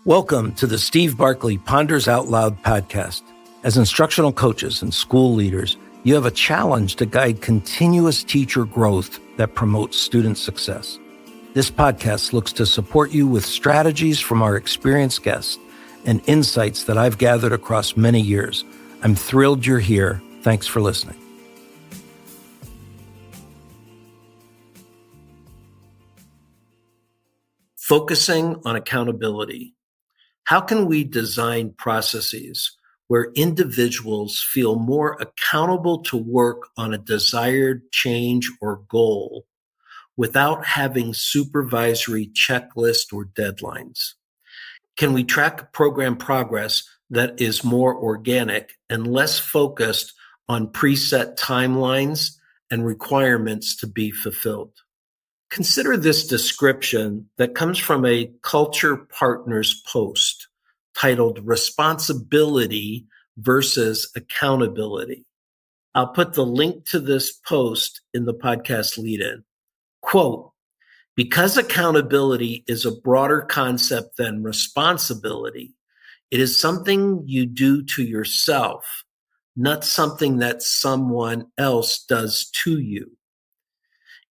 Welcome to the Steve Barkley Ponders Out Loud podcast. As instructional coaches and school leaders, you have a challenge to guide continuous teacher growth that promotes student success. This podcast looks to support you with strategies from our experienced guests and insights that I've gathered across many years. I'm thrilled you're here. Thanks for listening. Focusing on accountability. How can we design processes where individuals feel more accountable to work on a desired change or goal without having supervisory checklist or deadlines? Can we track program progress that is more organic and less focused on preset timelines and requirements to be fulfilled? Consider this description that comes from a Culture Partners post titled Responsibility versus Accountability. I'll put the link to this post in the podcast lead-in. Quote, because accountability is a broader concept than responsibility, it is something you do to yourself, not something that someone else does to you.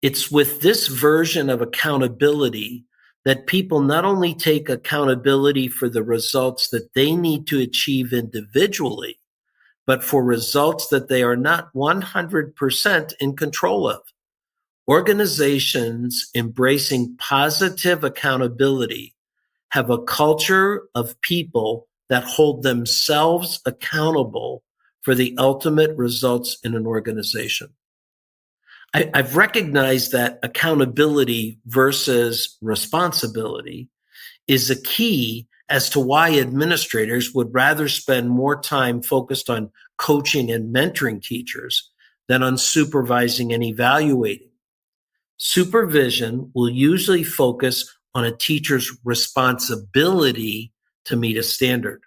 It's with this version of accountability that people not only take accountability for the results that they need to achieve individually, but for results that they are not 100% in control of. Organizations embracing positive accountability have a culture of people that hold themselves accountable for the ultimate results in an organization. I've recognized that accountability versus responsibility is a key as to why administrators would rather spend more time focused on coaching and mentoring teachers than on supervising and evaluating. Supervision will usually focus on a teacher's responsibility to meet a standard.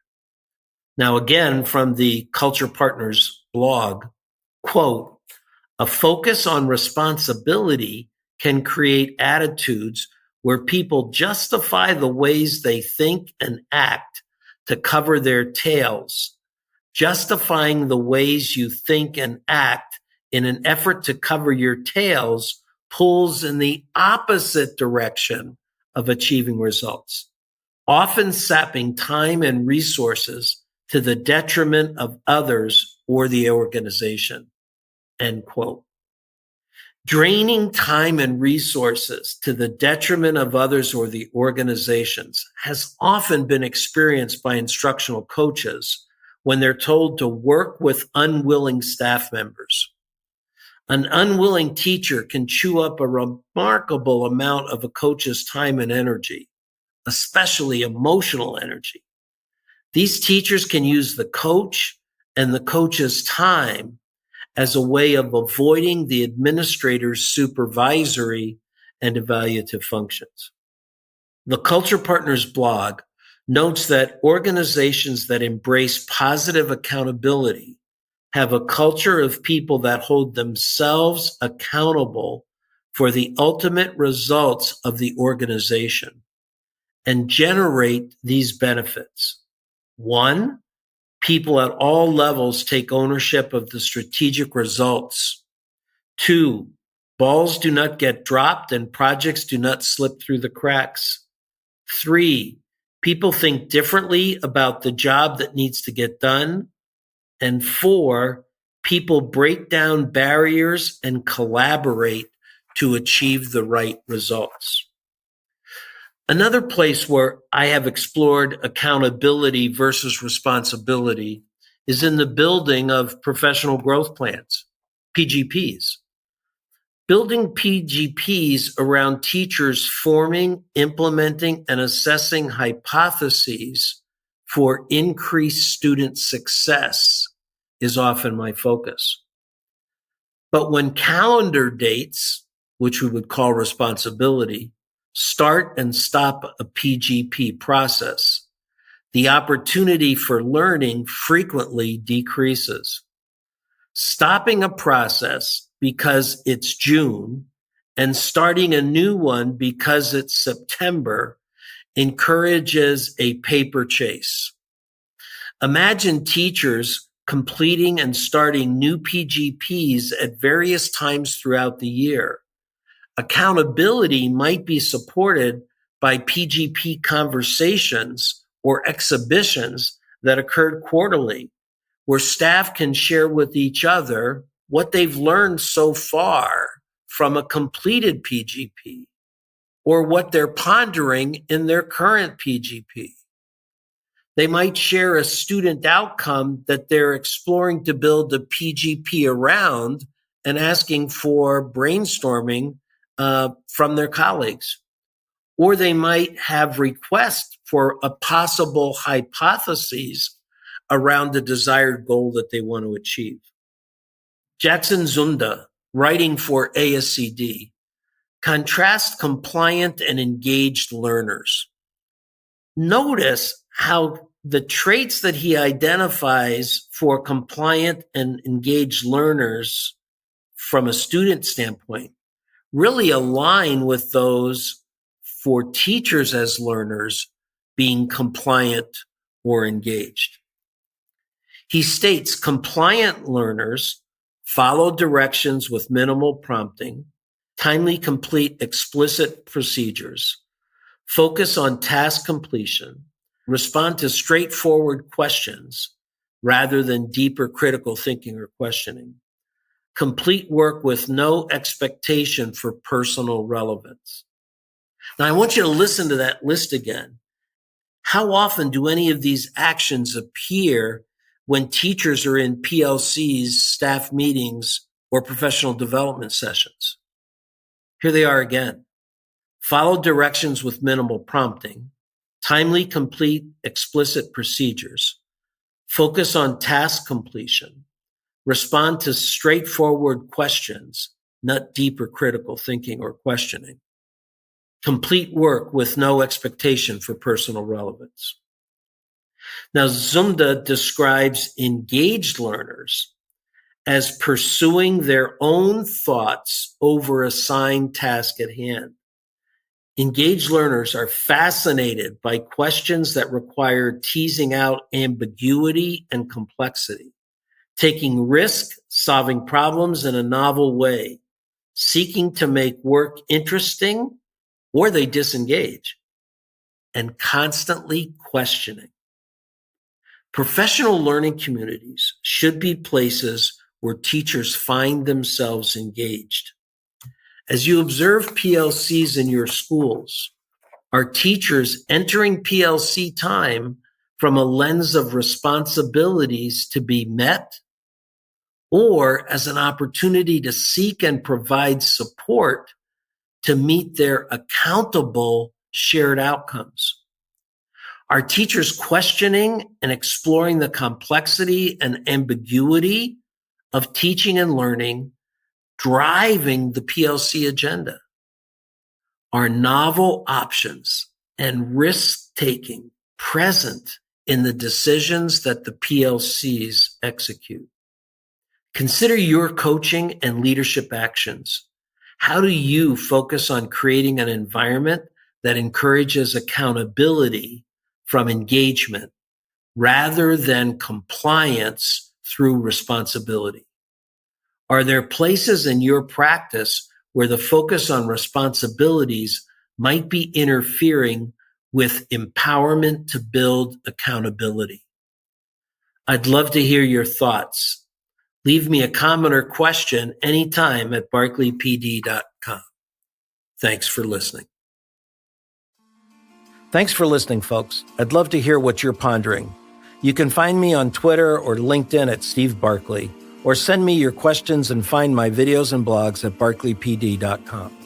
Now, again, from the Culture Partners blog, quote, a focus on responsibility can create attitudes where people justify the ways they think and act to cover their tails. Justifying the ways you think and act in an effort to cover your tails pulls in the opposite direction of achieving results, often sapping time and resources to the detriment of others or the organization. End quote. Draining time and resources to the detriment of others or the organizations has often been experienced by instructional coaches when they're told to work with unwilling staff members. An unwilling teacher can chew up a remarkable amount of a coach's time and energy, especially emotional energy. These teachers can use the coach and the coach's time as a way of avoiding the administrator's supervisory and evaluative functions. The Culture Partners blog notes that organizations that embrace positive accountability have a culture of people that hold themselves accountable for the ultimate results of the organization and generate these benefits. 1, people at all levels take ownership of the strategic results. 2, balls do not get dropped and projects do not slip through the cracks. 3, people think differently about the job that needs to get done. And 4, people break down barriers and collaborate to achieve the right results. Another place where I have explored accountability versus responsibility is in the building of professional growth plans, PGPs. Building PGPs around teachers forming, implementing, and assessing hypotheses for increased student success is often my focus. But when calendar dates, which we would call responsibility, start and stop a PGP process, the opportunity for learning frequently decreases. Stopping a process because it's June and starting a new one because it's September encourages a paper chase. Imagine teachers completing and starting new PGPs at various times throughout the year. Accountability might be supported by PGP conversations or exhibitions that occurred quarterly, where staff can share with each other what they've learned so far from a completed PGP or what they're pondering in their current PGP. They might share a student outcome that they're exploring to build a PGP around and asking for brainstorming from their colleagues. Or they might have requests for a possible hypotheses around the desired goal that they want to achieve. Jackson Zunda, writing for ASCD, contrasts compliant and engaged learners. Notice how the traits that he identifies for compliant and engaged learners from a student standpoint really align with those for teachers as learners being compliant or engaged. He states compliant learners follow directions with minimal prompting, timely complete explicit procedures, focus on task completion, respond to straightforward questions rather than deeper critical thinking or questioning, complete work with no expectation for personal relevance. Now, I want you to listen to that list again. How often do any of these actions appear when teachers are in PLCs, staff meetings, or professional development sessions? Here they are again. Follow directions with minimal prompting, timely complete explicit procedures, focus on task completion, respond to straightforward questions, not deeper critical thinking or questioning, complete work with no expectation for personal relevance. Now, Zunda describes engaged learners as pursuing their own thoughts over assigned task at hand. Engaged learners are fascinated by questions that require teasing out ambiguity and complexity, taking risk, solving problems in a novel way, seeking to make work interesting, or they disengage, and constantly questioning. Professional learning communities should be places where teachers find themselves engaged. As you observe PLCs in your schools, are teachers entering PLC time from a lens of responsibilities to be met, or as an opportunity to seek and provide support to meet their accountable shared outcomes? Are teachers questioning and exploring the complexity and ambiguity of teaching and learning, driving the PLC agenda? Are novel options and risk-taking present in the decisions that the PLCs execute? Consider your coaching and leadership actions. How do you focus on creating an environment that encourages accountability from engagement rather than compliance through responsibility? Are there places in your practice where the focus on responsibilities might be interfering with empowerment to build accountability? I'd love to hear your thoughts. Leave me a comment or question anytime at barclaypd.com. Thanks for listening. Thanks for listening, folks. I'd love to hear what you're pondering. You can find me on Twitter or LinkedIn at Steve Barclay, or send me your questions and find my videos and blogs at barclaypd.com.